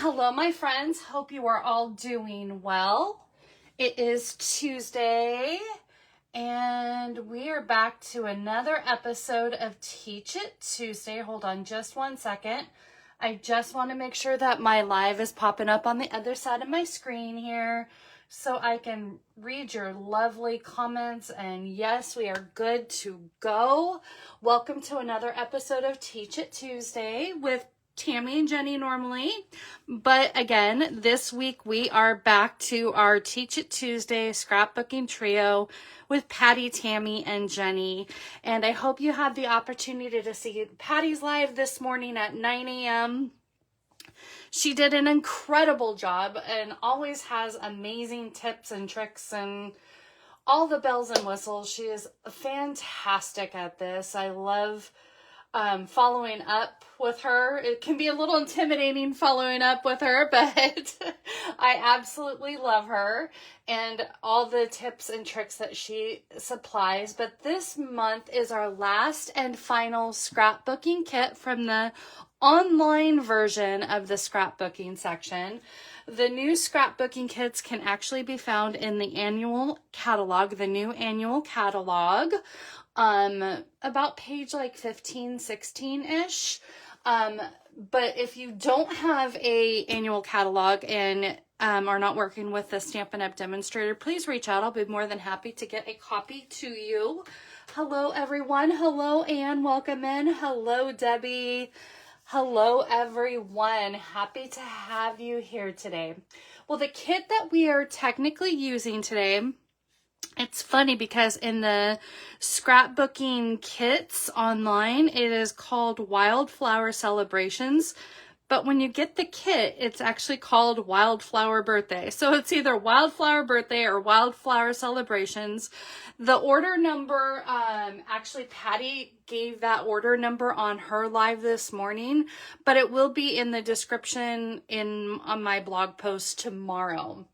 Hello, my friends. Hope you are all doing well. It is Tuesday, and we are back to another episode of Teach It Tuesday. Hold on just one second. I just want to make sure that my live is popping up on the other side of my screen here so I can read your lovely comments. And yes, we are good to go. Welcome to another episode of Teach It Tuesday with Tammy and Jennie normally, but again, this week we are back to our Teach It Tuesday Scrapbooking Trio with Patty, Tammy, and Jennie. And I hope you had the opportunity to see Patty's live this morning at 9 a.m. She did an incredible job and always has amazing tips and tricks and all the bells and whistles. She is fantastic at this. I love following up with her. It can be a little intimidating following up with her, but I absolutely love her and all the tips and tricks that she supplies. But this month is our last and final scrapbooking kit from the online version of the scrapbooking section. The new scrapbooking kits can actually be found in the annual catalog, the new annual catalog. About page like 15, 16-ish. But if you don't have a annual catalog and are not working with the Stampin' Up demonstrator, please reach out. I'll be more than happy to get a copy to you. Hello, everyone. Hello, Anne. Welcome in. Hello, Debbie. Hello, everyone. Happy to have you here today. Well, the kit that we are technically using today, it's funny because in the scrapbooking kits online, it is called Wildflower Celebrations. But when you get the kit, it's actually called Wildflower Birthday. So it's either Wildflower Birthday or Wildflower Celebrations. The order number, actually Patty gave that order number on her live this morning, but it will be in the description on my blog post tomorrow.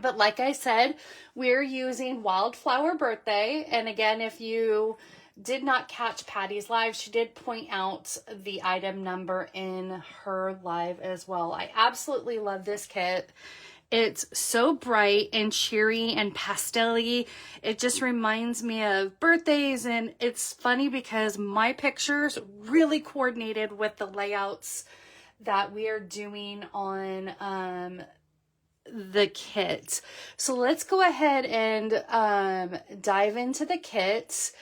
But like I said, we're using Wildflower Birthday. And again, if you did not catch Patty's live, she did point out the item number in her live as well. I absolutely love this kit. It's so bright and cheery and pastel-y. It just reminds me of birthdays. And it's funny because my pictures really coordinated with the layouts that we are doing on the kit. So let's go ahead and dive into the kit,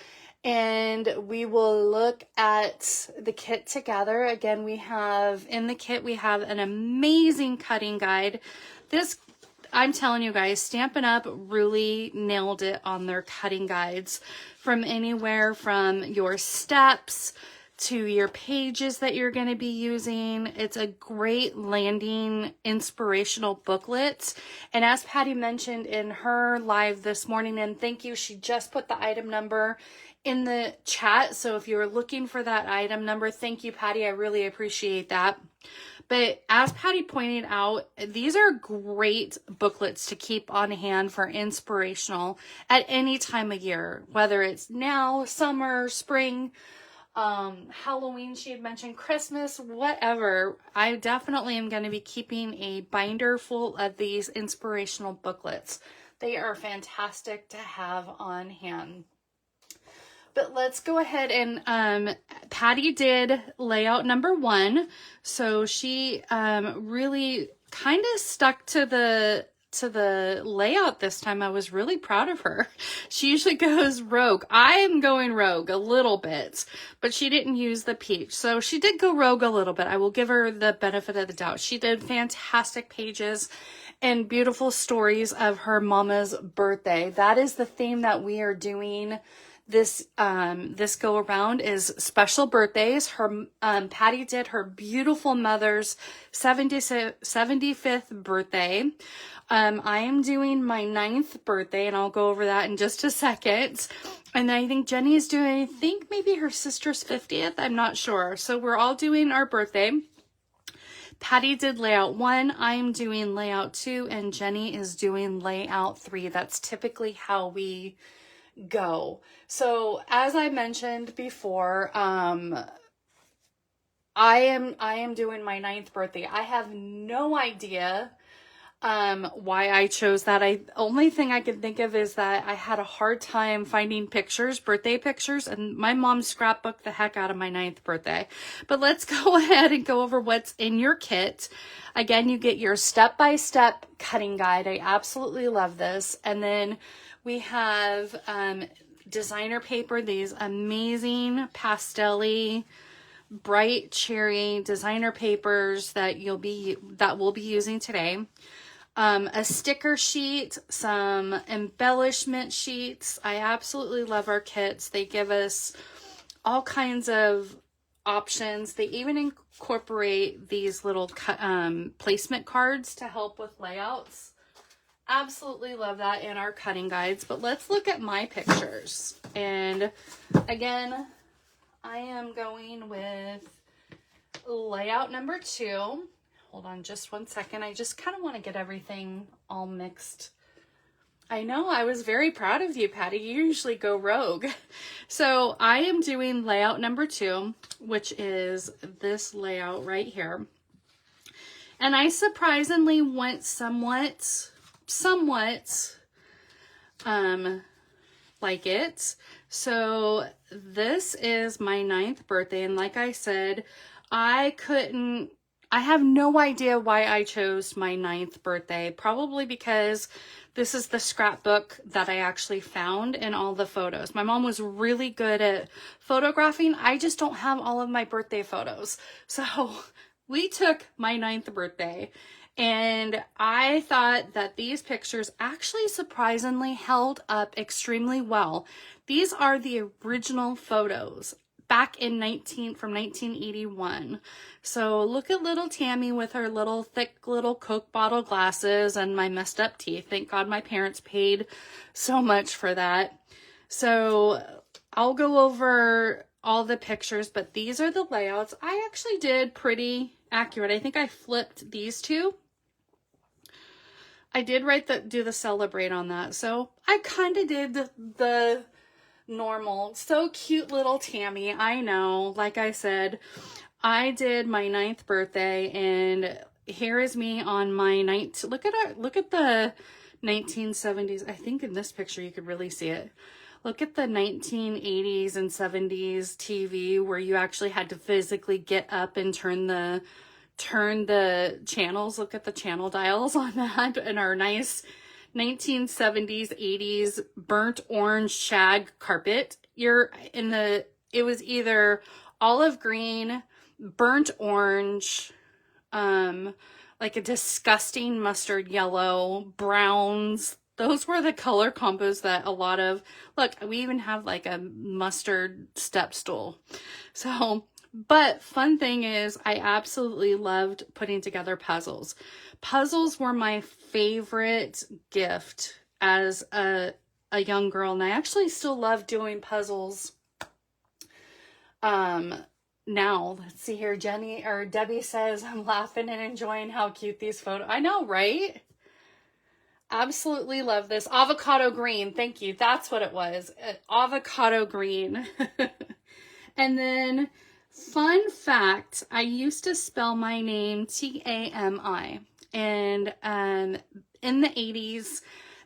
and we will look at the kit together. Again, in the kit we have an amazing cutting guide. This, I'm telling you guys, Stampin' Up really nailed it on their cutting guides, from anywhere from your steps to your pages that you're going to be using. It's a great landing inspirational booklet. And as Patty mentioned in her live this morning, and thank you, she just put the item number in the chat. So if you're looking for that item number, thank you, Patty. I really appreciate that. But as Patty pointed out, these are great booklets to keep on hand for inspirational at any time of year, whether it's now, summer, spring, Halloween, she had mentioned Christmas, whatever. I definitely am going to be keeping a binder full of these inspirational booklets. They are fantastic to have on hand. But let's go ahead and Patty did layout number 1. So she really kind of stuck to the layout this time. I was really proud of her. She usually goes rogue. I am going rogue a little bit, but she didn't use the peach. So she did go rogue a little bit. I will give her the benefit of the doubt. She did fantastic pages and beautiful stories of her mama's birthday. That is the theme that we are doing this go around, is special birthdays. Her Patty did her beautiful mother's 75th birthday. I am doing my 9th birthday, and I'll go over that in just a second. And I think Jennie is doing, I think maybe her sister's 50th. I'm not sure. So we're all doing our birthday. Patty did layout 1. I'm doing layout 2, and Jennie is doing layout 3. That's typically how we go. So as I mentioned before, I am doing my 9th birthday. I have no idea why I chose that. Only thing I can think of is that I had a hard time finding pictures, birthday pictures, and my mom scrapbooked the heck out of my 9th birthday. But let's go ahead and go over what's in your kit. Again, you get your step-by-step cutting guide. I absolutely love this. And then we have designer paper, these amazing pastel-y, bright cherry designer papers that we'll be using today. A sticker sheet, some embellishment sheets. I absolutely love our kits. They give us all kinds of options. They even incorporate these little placement cards to help with layouts. Absolutely love that in our cutting guides. But let's look at my pictures. And again, I am going with layout number 2. Hold on just one second. I just kind of want to get everything all mixed. I know, I was very proud of you, Patty. You usually go rogue. So I am doing layout number 2, which is this layout right here. And I surprisingly went somewhat like it. So this is my 9th birthday. And like I said, I have no idea why I chose my 9th birthday. Probably because this is the scrapbook that I actually found in all the photos. My mom was really good at photographing. I just don't have all of my birthday photos. So we took my 9th birthday, and I thought that these pictures actually surprisingly held up extremely well. These are the original photos back in 1981. So look at little Tammy with her little thick little Coke bottle glasses and my messed up teeth. Thank God my parents paid so much for that. So I'll go over all the pictures, but these are the layouts. I actually did pretty accurate. I think I flipped these two. I did do the celebrate on that. So I kind of did the normal. So cute little Tammy. I know, like I said, I did my 9th birthday, and here is me on my 9th. Look at the 1970s. I think in this picture you could really see it. Look at the 1980s and 70s TV where you actually had to physically get up and turn the channels. Look at the channel dials on that, and our nice 1970s, 80s burnt orange shag carpet. It was either olive green, burnt orange, like a disgusting mustard yellow, browns. Those were the color combos that look, we even have like a mustard step stool. So, but fun thing is, I absolutely loved putting together puzzles. Puzzles were my favorite gift as a young girl, and I actually still love doing puzzles. Now, let's see here. Jennie or Debbie says, I'm laughing and enjoying how cute these photos. I know, right? Absolutely love this. Avocado green. Thank you. That's what it was. Avocado green. And then, fun fact, I used to spell my name Tammy. And in the 80s,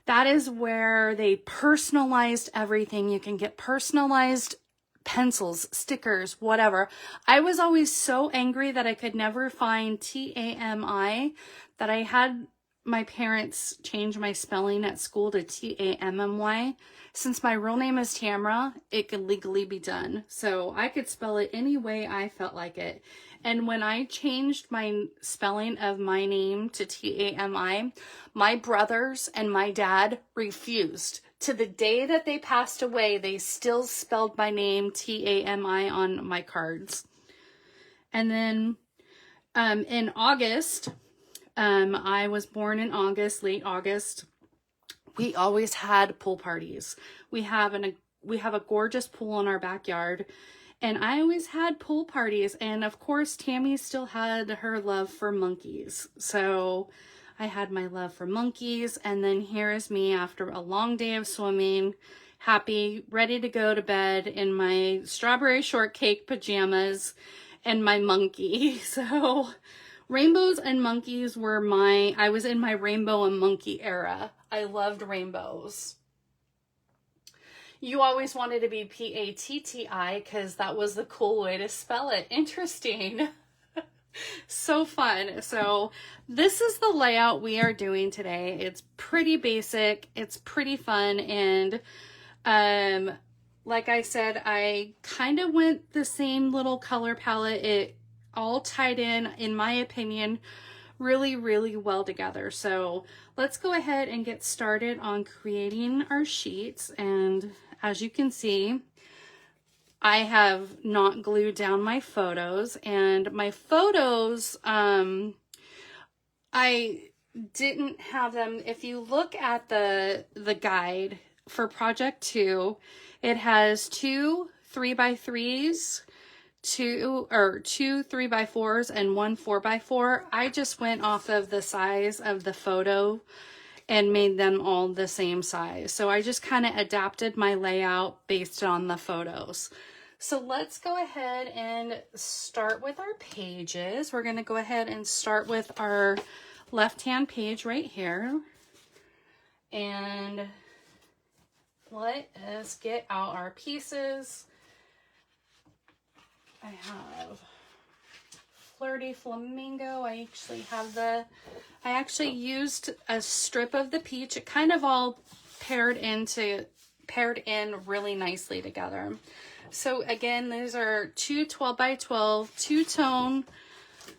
that is where they personalized everything. You can get personalized pencils, stickers, whatever. I was always so angry that I could never find Tammy that I had my parents change my spelling at school to Tammy. Since my real name is Tamra, it could legally be done. So I could spell it any way I felt like it. And when I changed my spelling of my name to Tammy, my brothers and my dad refused. To the day that they passed away, they still spelled my name Tammy on my cards. And then in August, I was born in August, late August. We always had pool parties. We have a gorgeous pool in our backyard, and I always had pool parties. And of course, Tammy still had her love for monkeys. So I had my love for monkeys, and then here is me after a long day of swimming, happy, ready to go to bed in my strawberry shortcake pajamas. and my monkey. So rainbows and monkeys were I was in my rainbow and monkey era. I loved rainbows. You always wanted to be P-A-T-T-I because that was the cool way to spell it. Interesting. So fun. So this is the layout we are doing today. It's pretty basic. It's pretty fun. And like I said, I kind of went the same little color palette. It all tied in my opinion, really, really well together. So let's go ahead and get started on creating our sheets. And as you can see, I have not glued down my photos, and my photos, I didn't have them. If you look at the guide for Project 2, it has 2 3x3s, two 3x4s, and 1 4x4. I just went off of the size of the photo and made them all the same size. So I just kind of adapted my layout based on the photos. So let's go ahead and start with our pages. We're going to go ahead and start with our left-hand page right here. And let us get out our pieces. I have Flirty Flamingo. I actually used a strip of the peach. It kind of all paired in really nicely together. So again, these are 2 12x12 two-tone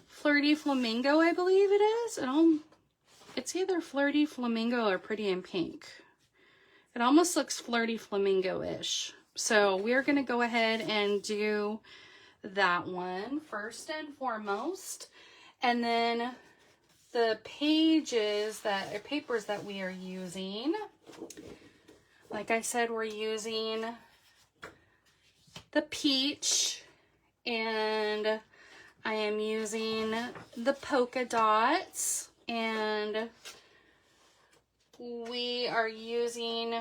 Flirty Flamingo, I believe it is. It's either Flirty Flamingo or Pretty in Pink. It almost looks Flirty Flamingo-ish. So we're going to go ahead and do that one first and foremost. And then the papers that we are using, like I said, we're using the peach, and I am using the polka dots, and we are using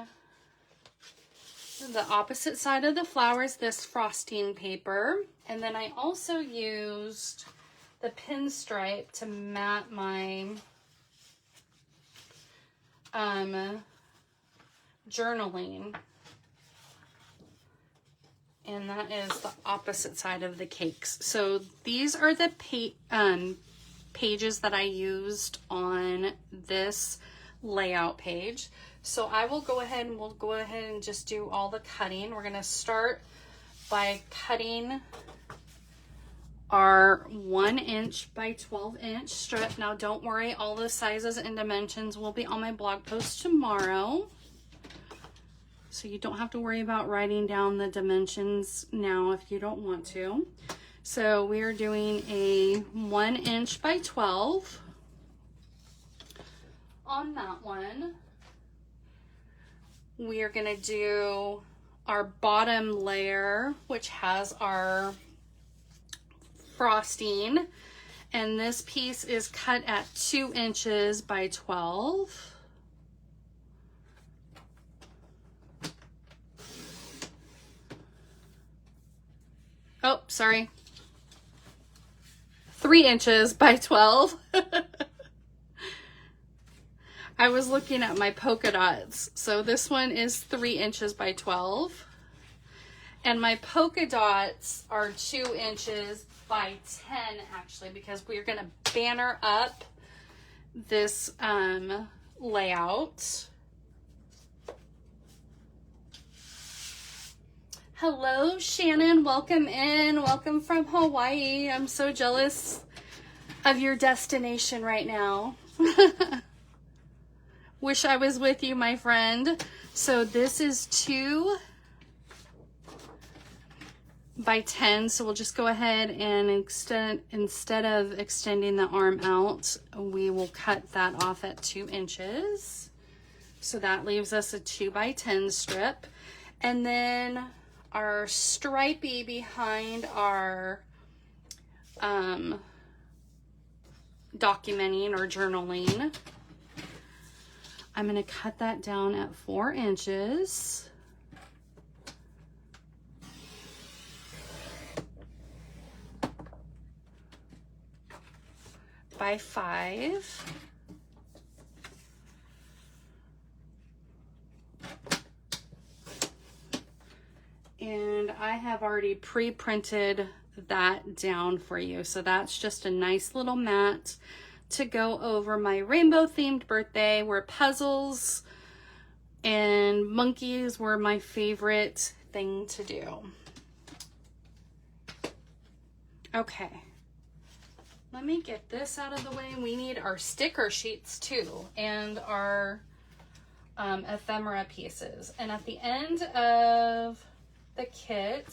the opposite side of the flowers, this frosting paper. And then I also used the pinstripe to mat my journaling. And that is the opposite side of the cakes. So these are the pages that I used on this layout page. So I will go ahead and we'll go ahead and just do all the cutting. We're going to start by cutting our 1 inch by 12 inch strip. Now don't worry, all the sizes and dimensions will be on my blog post tomorrow. So you don't have to worry about writing down the dimensions now if you don't want to. So we are doing a 1 inch by 12 on that one. We are going to do our bottom layer, which has our frosting. And this piece is cut at 2 inches by 12. Oh, sorry. 3 inches by 12. I was looking at my polka dots. So this one is 3 inches by 12. And my polka dots are 2 inches by 10 actually, because we're going to banner up this layout. Hello, Shannon. Welcome in. Welcome from Hawaii. I'm so jealous of your destination right now. Wish I was with you, my friend. So this is 2 by 10. So we'll just go ahead and instead of extending the arm out, we will cut that off at 2 inches. So that leaves us a 2 by 10 strip. And then our stripey behind our documenting or journaling, I'm going to cut that down at 4 inches. 5x5. And I have already pre-printed that down for you. So that's just a nice little mat to go over my rainbow themed birthday, where puzzles and monkeys were my favorite thing to do. Okay, let me get this out of the way. We need our sticker sheets too, and our ephemera pieces. And at the end of the kit,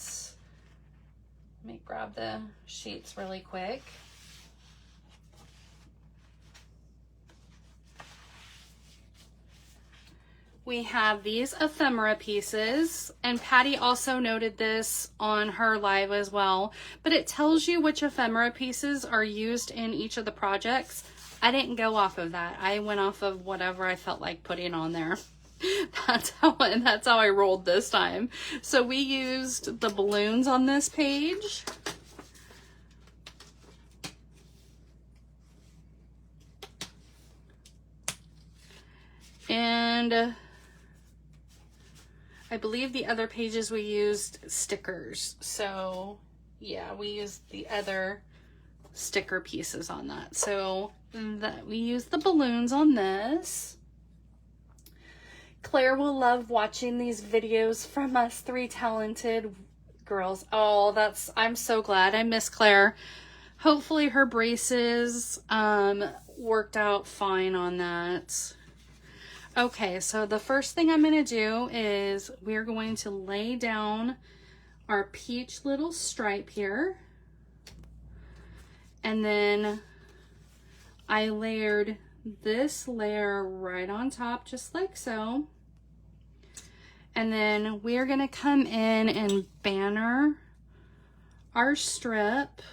let me grab the sheets really quick. We have these ephemera pieces, and Patty also noted this on her live as well, but it tells you which ephemera pieces are used in each of the projects. I didn't go off of that. I went off of whatever I felt like putting on there. That's how I rolled this time. So we used the balloons on this page. And I believe the other pages we used stickers. So yeah, we used the other sticker pieces on that. So we used the balloons on this. Claire will love watching these videos from us three talented girls. Oh, I'm so glad. I miss Claire. Hopefully her braces worked out fine on that. Okay, so the first thing I'm going to do is we're going to lay down our peach little stripe here. And then I layered this layer right on top, just like so. And then we're going to come in and banner our strip.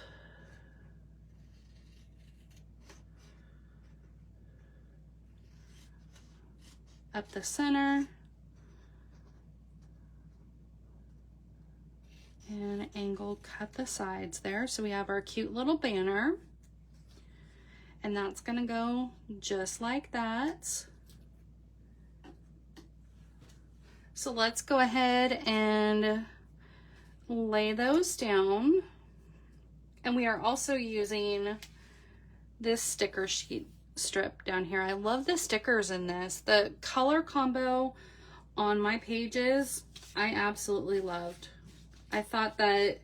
Up the center. And angle cut the sides there. So we have our cute little banner. And that's going to go just like that. So let's go ahead and lay those down. And we are also using this sticker sheet strip down here. I love the stickers in this. The color combo on my pages, I absolutely loved. I thought that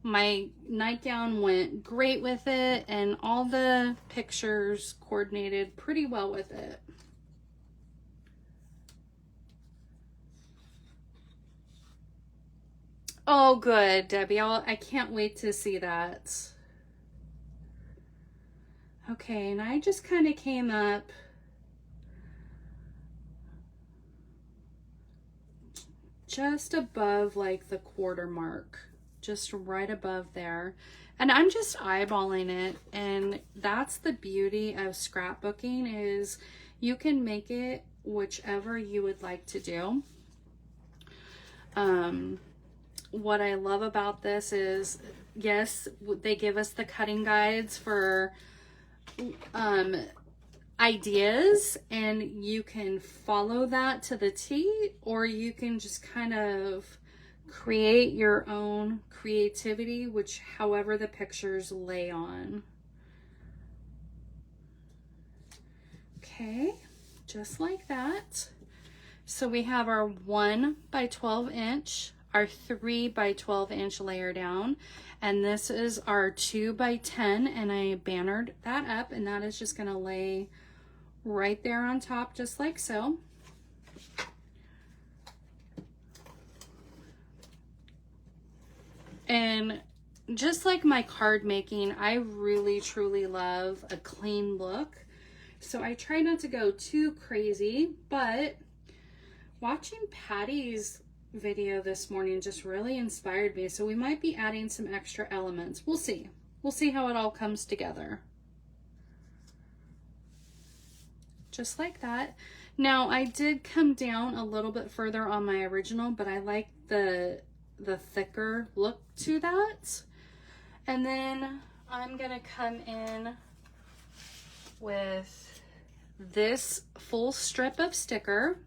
my nightgown went great with it, and all the pictures coordinated pretty well with it. Oh, good, Debbie. I can't wait to see that. Okay, and I just kind of came up just above like the quarter mark, just right above there. And I'm just eyeballing it, and that's the beauty of scrapbooking, is you can make it whichever you would like to do. What I love about this is, yes, they give us the cutting guides for ideas, and you can follow that to the T, or you can just kind of create your own creativity, which however the pictures lay on. Okay, just like that. So we have our 1 by 12 inch, our 3 by 12 inch layer down, and this is our 2 by 10, and I bannered that up, and that is just going to lay right there on top, just like so. And just like my card making, I really truly love a clean look, so I try not to go too crazy, but watching Patty's video this morning just really inspired me, so we might be adding some extra elements. We'll see how it all comes together. Just like that. Now I did come down a little bit further on my original, but I like the thicker look to that. And then I'm gonna come in with this full strip of sticker,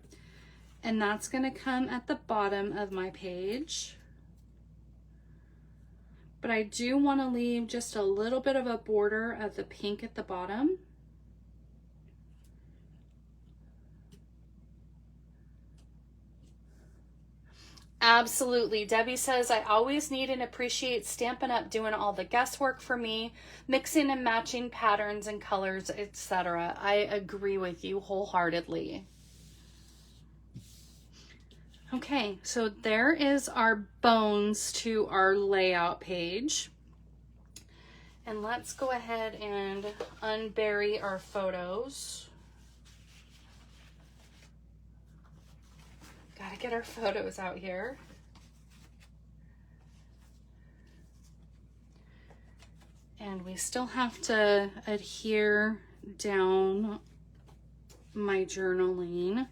and that's going to come at the bottom of my page. But I do want to leave just a little bit of a border of the pink at the bottom. Absolutely. Debbie says, I always need and appreciate Stampin' Up! Doing all the guesswork for me, mixing and matching patterns and colors, etc. I agree with you wholeheartedly. Okay, so there is our bones to our layout page. And let's go ahead and unbury our photos. Gotta get our photos out here. And we still have to adhere down my journaling.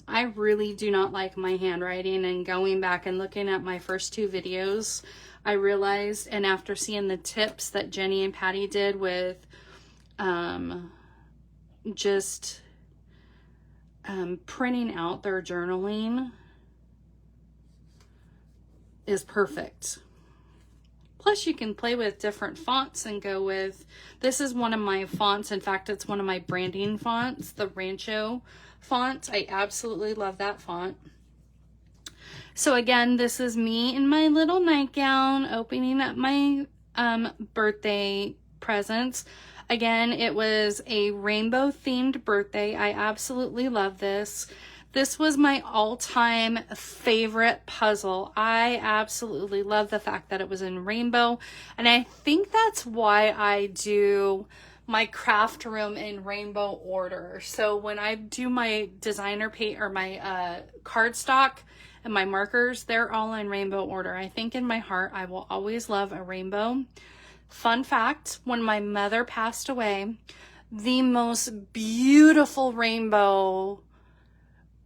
I really do not like my handwriting, and going back and looking at my first two videos, I realized, and after seeing the tips that Jennie and Patty did with printing out their journaling, is perfect. Plus you can play with different fonts and go with, this is one of my fonts. In fact, it's one of my branding fonts, the Rancho font. I absolutely love that font. So again, this is me in my little nightgown opening up my birthday presents. Again, it was a rainbow themed birthday. I absolutely love this. This was my all-time favorite puzzle. I absolutely love the fact that it was in rainbow. And I think that's why I do my craft room in rainbow order. So when I do my designer paint or my cardstock and my markers, they're all in rainbow order. I think in my heart, I will always love a rainbow. Fun fact, when my mother passed away, the most beautiful rainbow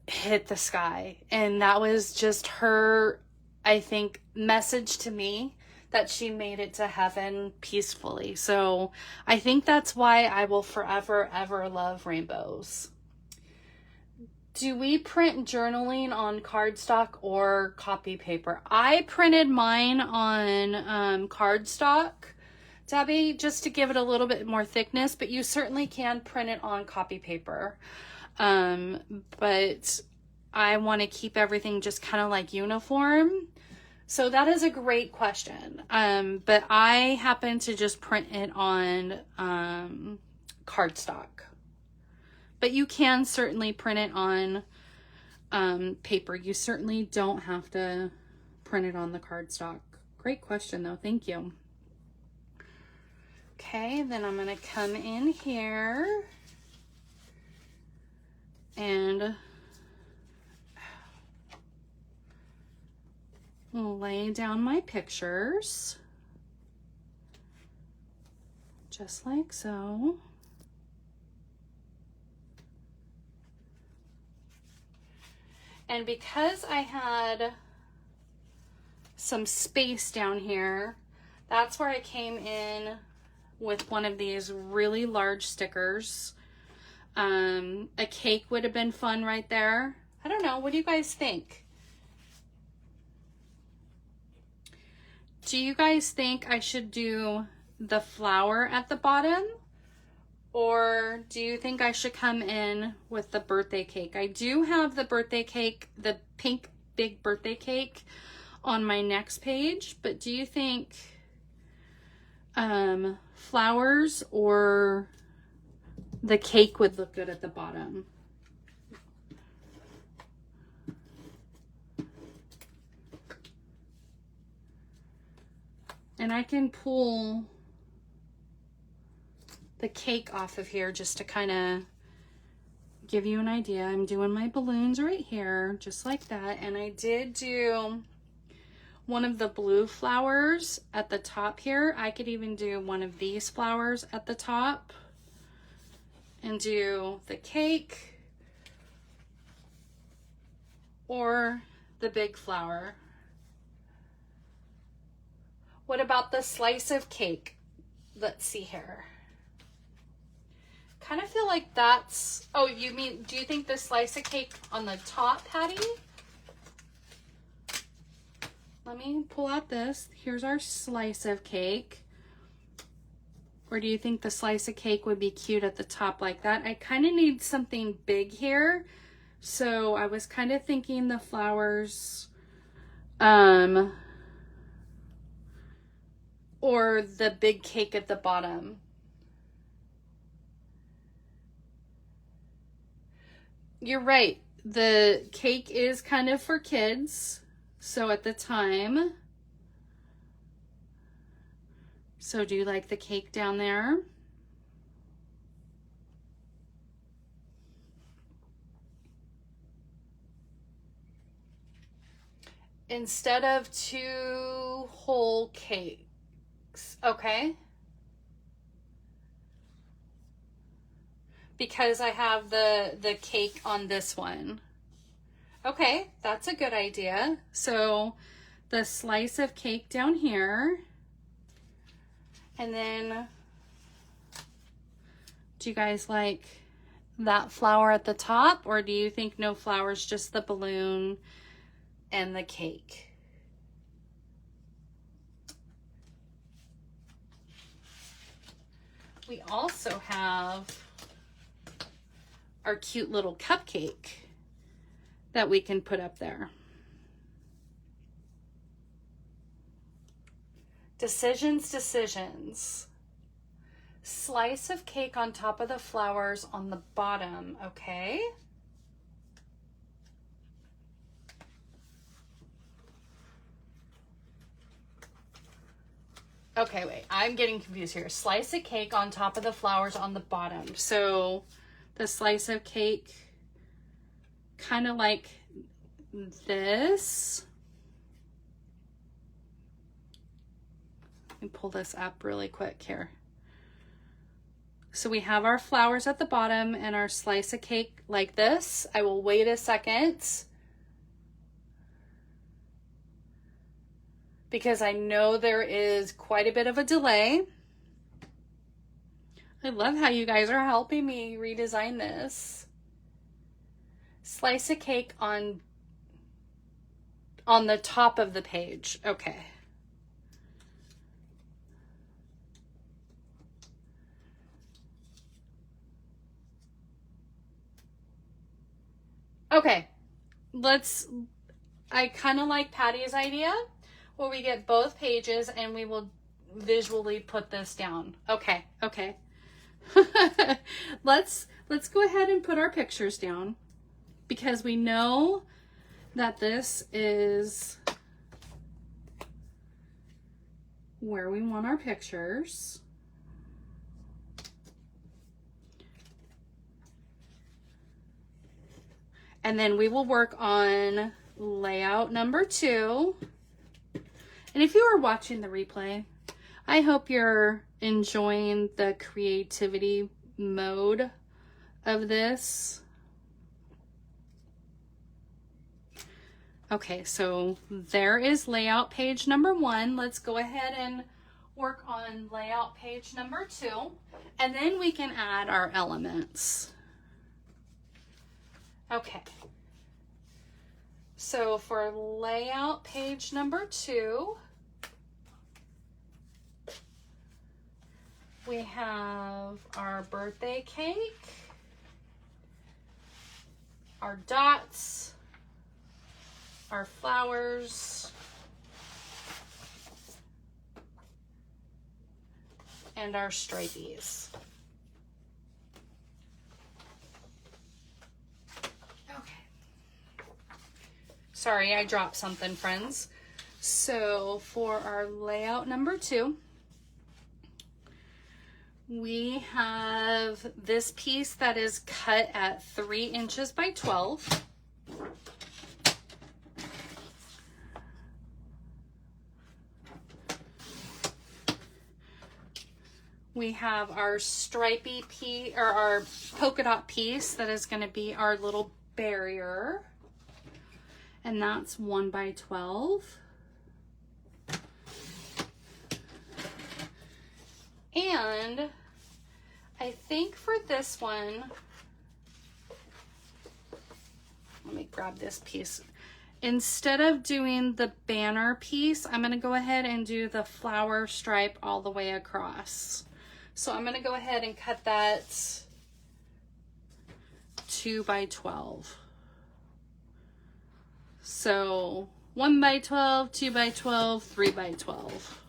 hit the sky. And that was just her, I think, message to me that she made it to heaven peacefully. So I think that's why I will forever, ever love rainbows. Do we print journaling on cardstock or copy paper? I printed mine on cardstock, Debbie, just to give it a little bit more thickness, but you certainly can print it on copy paper. But I want to keep everything just kind of like uniform. So that is a great question. But I happen to just print it on cardstock. But you can certainly print it on paper. You certainly don't have to print it on the cardstock. Great question though, thank you. Okay, then I'm gonna come in here and lay down my pictures, just like so. And because I had some space down here, that's where I came in with one of these really large stickers. A cake would have been fun right there. I don't know, what do you guys think? Do you guys think I should do the flower at the bottom? Or do you think I should come in with the birthday cake? I do have the birthday cake, the pink big birthday cake on my next page, but do you think flowers or the cake would look good at the bottom? And I can pull the cake off of here just to kind of give you an idea. I'm doing my balloons right here, just like that. And I did do one of the blue flowers at the top here. I could even do one of these flowers at the top and do the cake or the big flower. What about the slice of cake? Let's see here. kind of feel like that's, oh, you mean, do you think the slice of cake on the top, Patty? Let me pull out this. Here's our slice of cake. Or do you think the slice of cake would be cute at the top like that? I kind of need something big here. So I was kind of thinking the flowers, or the big cake at the bottom. You're right. The cake is kind of for kids. So at the time. So do you like the cake down there? Instead of 2 whole cakes, okay? Because I have the cake on this one. Okay, that's a good idea. So the slice of cake down here. And then, do you guys like that flower at the top? Or do you think no flowers, just the balloon and the cake? We also have our cute little cupcake that we can put up there. Decisions, decisions. Slice of cake on top of the flowers on the bottom, okay? Okay, wait, I'm getting confused here. Slice of cake on top of the flowers on the bottom. So the slice of cake kind of like this. Let me pull this up really quick here. So we have our flowers at the bottom and our slice of cake like this. I will wait a second because I know there is quite a bit of a delay. I love how you guys are helping me redesign this. Slice of cake on the top of the page. Okay. Okay, I kind of like Patty's idea where we get both pages and we will visually put this down. Okay. Let's go ahead and put our pictures down because we know that this is where we want our pictures. And then we will work on layout number 2. And if you are watching the replay, I hope you're enjoying the creativity mode of this. Okay, so there is layout page number 1. Let's go ahead and work on layout page number 2. And then we can add our elements. Okay, so for layout page number 2, we have our birthday cake, our dots, our flowers, and our stripies. Sorry, I dropped something, friends. So for our layout number 2, we have this piece that is cut at 3 inches by 12. We have our stripy piece, or our polka dot piece that is going to be our little barrier. And that's 1 by 12. And I I think for this one, let me grab this piece. Instead of doing the banner piece, I'm going to go ahead and do the flower stripe all the way across. So I'm going to go ahead and cut that 2 by 12. So 1 by 12, 2 by 12, 3 by 12.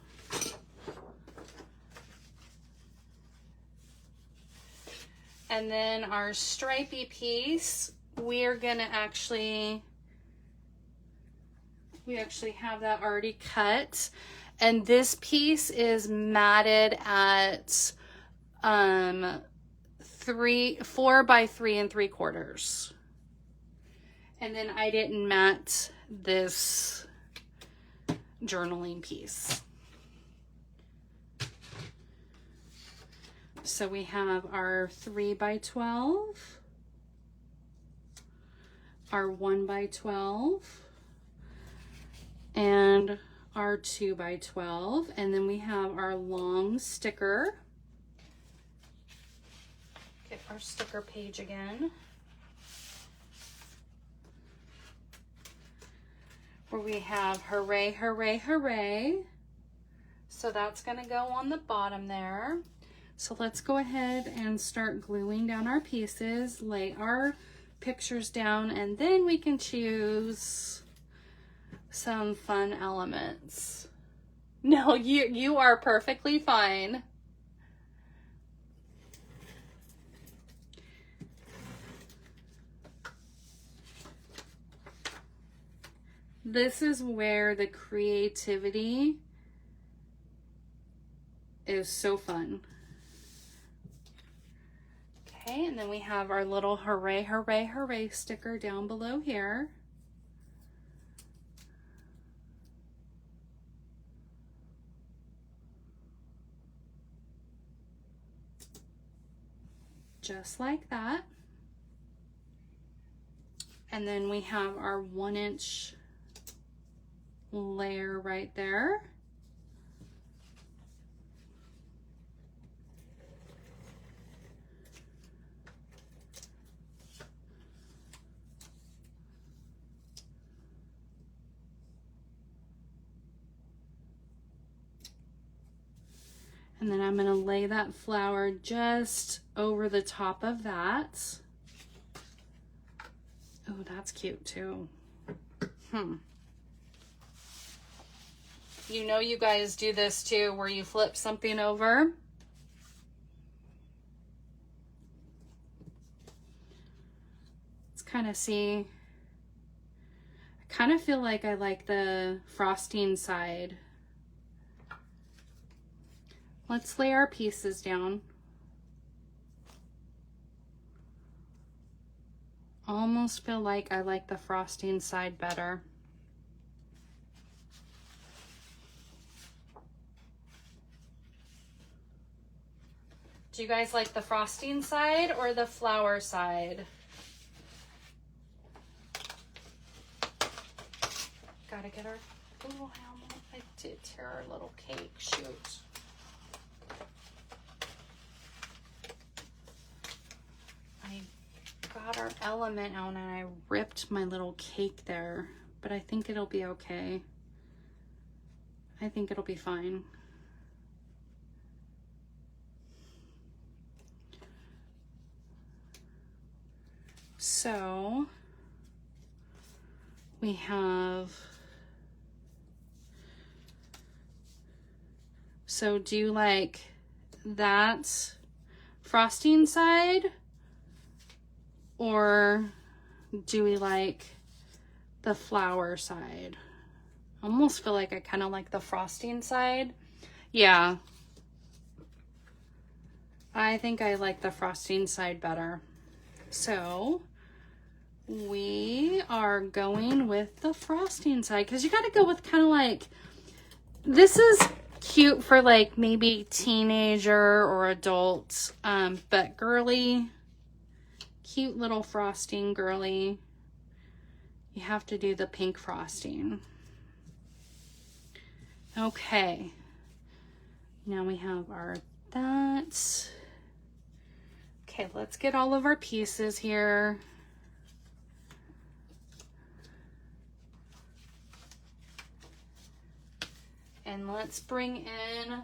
And then our stripey piece, we actually have that already cut. And this piece is matted at 4 by 3 3/4. And then I didn't mat this journaling piece. So we have our 3 by 12, our 1 by 12, and our 2 by 12. And then we have our long sticker. Get our sticker page again. Where we have hooray, hooray, hooray. So that's going to go on the bottom there. So let's go ahead and start gluing down our pieces, lay our pictures down, and then we can choose some fun elements. No, you are perfectly fine. This is where the creativity is so fun. Okay, and then we have our little hooray, hooray, hooray sticker down below here. Just like that. And then we have our 1-inch layer right there. And then I'm going to lay that flower just over the top of that. Oh, that's cute too. You know you guys do this too, where you flip something over. Let's kind of see. I kind of feel like I like the frosting side. Let's lay our pieces down. Almost feel like I like the frosting side better. Do you guys like the frosting side or the flower side? Gotta get our little helmet. I did tear our little cake, shoot. I got our element out and I ripped my little cake there, but I think it'll be okay. I think it'll be fine. So we have, so do you like that frosting side, or do we like the flower side? I almost feel like I kind of like the frosting side. Yeah, I think I like the frosting side better. So we are going with the frosting side because you got to go with kind of like, this is cute for like maybe teenager or adult, but girly, cute little frosting girly. You have to do the pink frosting. Okay, now we have our that. Okay, let's get all of our pieces here. And let's bring in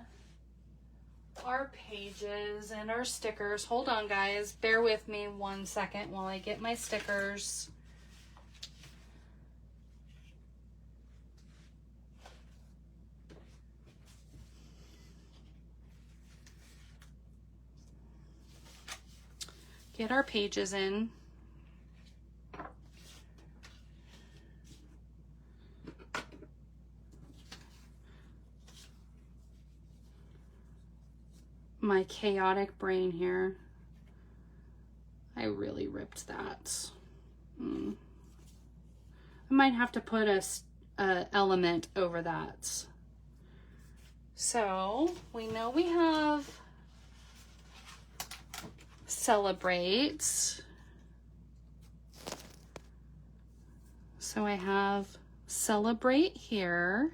our pages and our stickers. Hold on, guys. Bear with me 1 second while I get my stickers. Get our pages in. My chaotic brain here. I really ripped that. I might have to put a element over that. So we know we have celebrate. So I have celebrate here.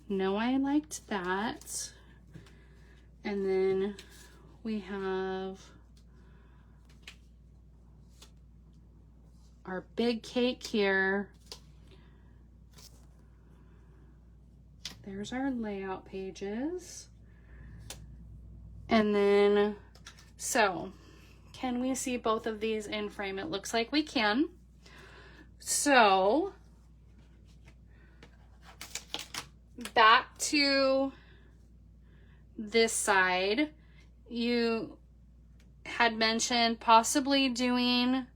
No, I liked that. And then we have our big cake here. There's our layout pages. And then, so can we see both of these in frame? It looks like we can. So back to this side, you had mentioned possibly doing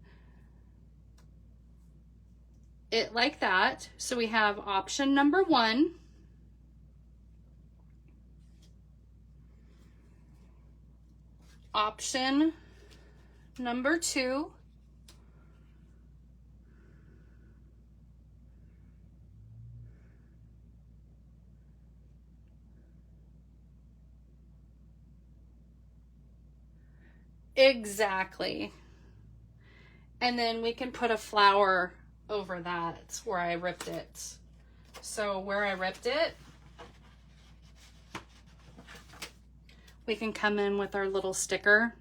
it like that. So we have option number 1. Option number 2. Exactly. And then we can put a flower over that where I ripped it. So where I ripped it, we can come in with our little sticker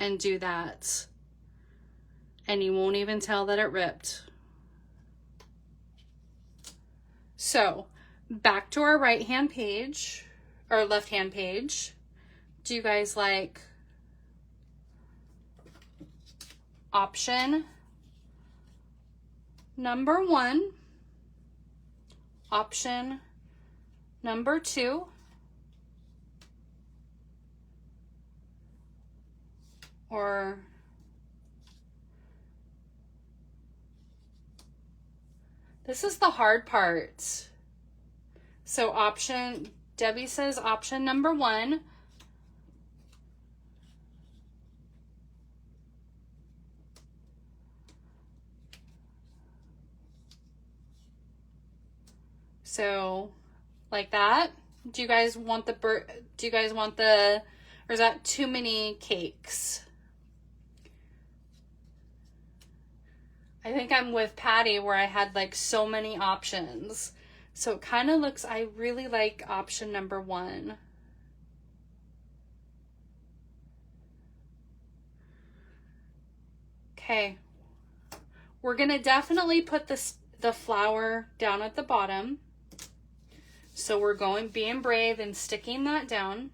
and do that. And you won't even tell that it ripped. So back to our right-hand page, or left-hand page. Do you guys like option number 1, option number 2, or this is the hard part. So option, Debbie says option number 1. So like that. Do you guys want the or is that too many cakes? I think I'm with Patty where I had like so many options. So it kind of looks, I really like option number 1. Okay. We're gonna definitely put the flower down at the bottom. So we're being brave and sticking that down.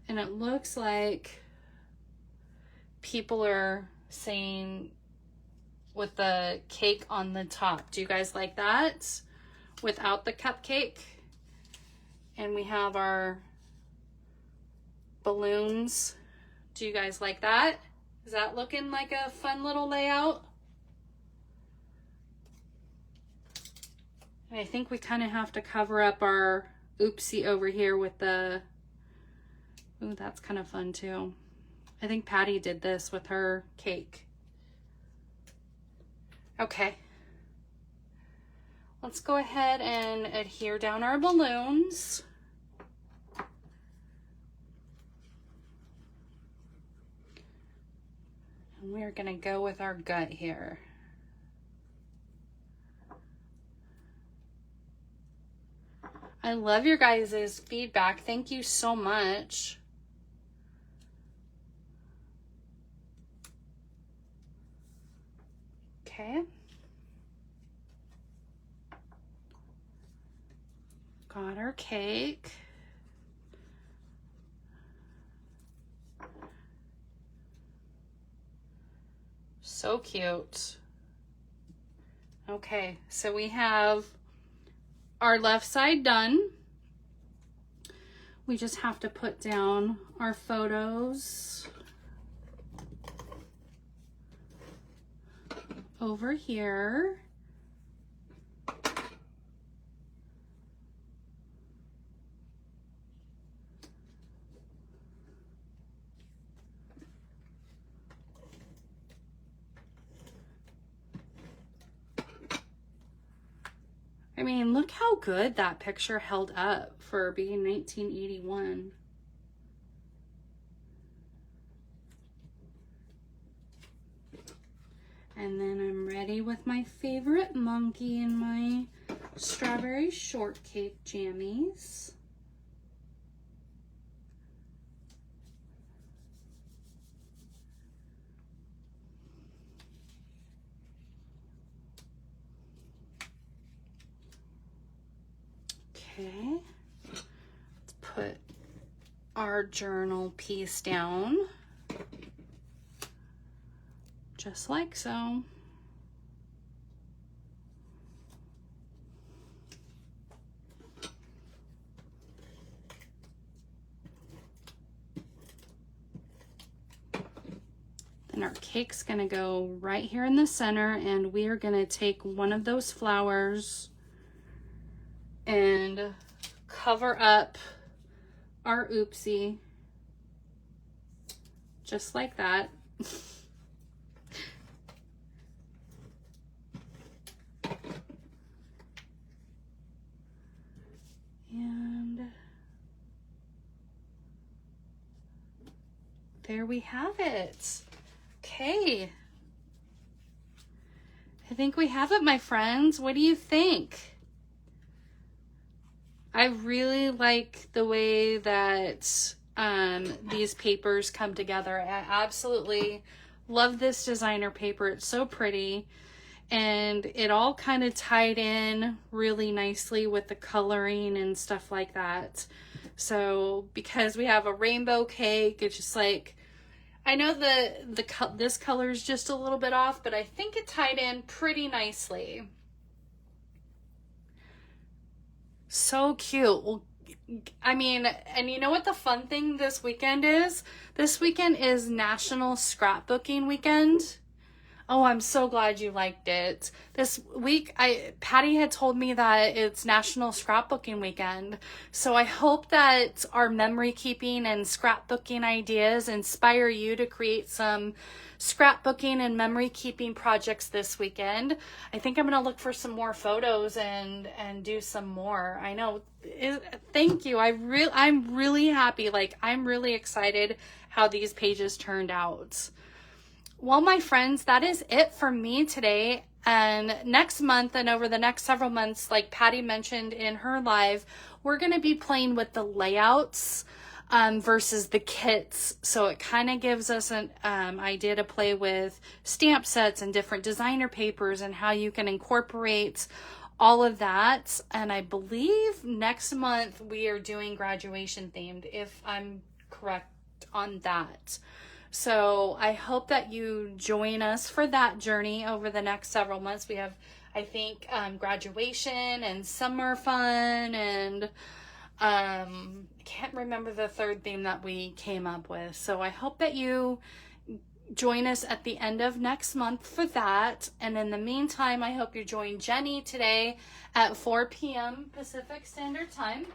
And it looks like people are saying with the cake on the top. Do you guys like that? Without the cupcake. And we have our balloons. Do you guys like that? Is that looking like a fun little layout? And I think we kind of have to cover up our oopsie over here with the, ooh, that's kind of fun too. I think Patty did this with her cake. Okay. Let's go ahead and adhere down our balloons. And we're gonna go with our gut here. I love your guys' feedback. Thank you so much. Okay. Got our cake. So cute. Okay, so we have our left side done. We just have to put down our photos over here. I mean, look how good that picture held up for being 1981. And then I'm ready with my favorite monkey and my strawberry shortcake jammies. Okay, let's put our journal piece down, just like so. Then our cake's gonna go right here in the center, and we are gonna take one of those flowers and cover up our oopsie, just like that. And there we have it. Okay. I think we have it, my friends. What do you think? I really like the way that these papers come together. I absolutely love this designer paper. It's so pretty, and it all kind of tied in really nicely with the coloring and stuff like that. So because we have a rainbow cake, it's just like, I know this color is just a little bit off, but I think it tied in pretty nicely. So cute. Well, I mean, and you know what the fun thing this weekend is? This weekend is National Scrapbooking Weekend. Oh, I'm so glad you liked it. This week, Patty had told me that it's National Scrapbooking Weekend. So I hope that our memory keeping and scrapbooking ideas inspire you to create some scrapbooking and memory keeping projects this weekend. I think I'm going to look for some more photos and do some more. I know. Thank you. I'm really happy. Like, I'm really excited how these pages turned out. Well, my friends, that is it for me today. And next month and over the next several months, like Patty mentioned in her live, we're going to be playing with the layouts versus the kits. So it kind of gives us an idea to play with stamp sets and different designer papers and how you can incorporate all of that. And I believe next month we are doing graduation themed, if I'm correct on that. So I hope that you join us for that journey over the next several months. We have, I think, graduation and summer fun, and I can't remember the third theme that we came up with. So I hope that you join us at the end of next month for that. And in the meantime, I hope you join Jennie today at 4 p.m. Pacific Standard Time.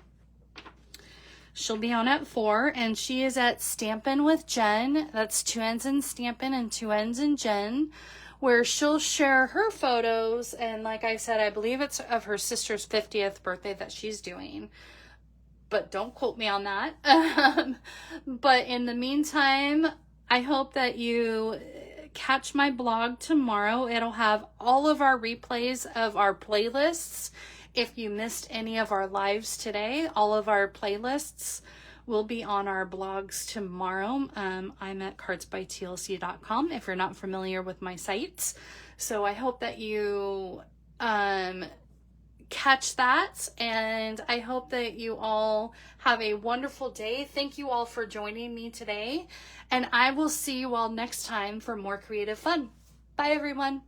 She'll be on at 4, and she is at Stampin' with Jen. That's 2 N's in Stampin' and 2 N's in Jen, where she'll share her photos. And like I said, I believe it's of her sister's 50th birthday that she's doing, but don't quote me on that. But in the meantime, I hope that you catch my blog tomorrow. It'll have all of our replays of our playlists If you missed any of our lives today, all of our playlists will be on our blogs tomorrow. I'm at cardsbytlc.com if you're not familiar with my sites. So I hope that you catch that, and I hope that you all have a wonderful day. Thank you all for joining me today, and I will see you all next time for more creative fun. Bye, everyone.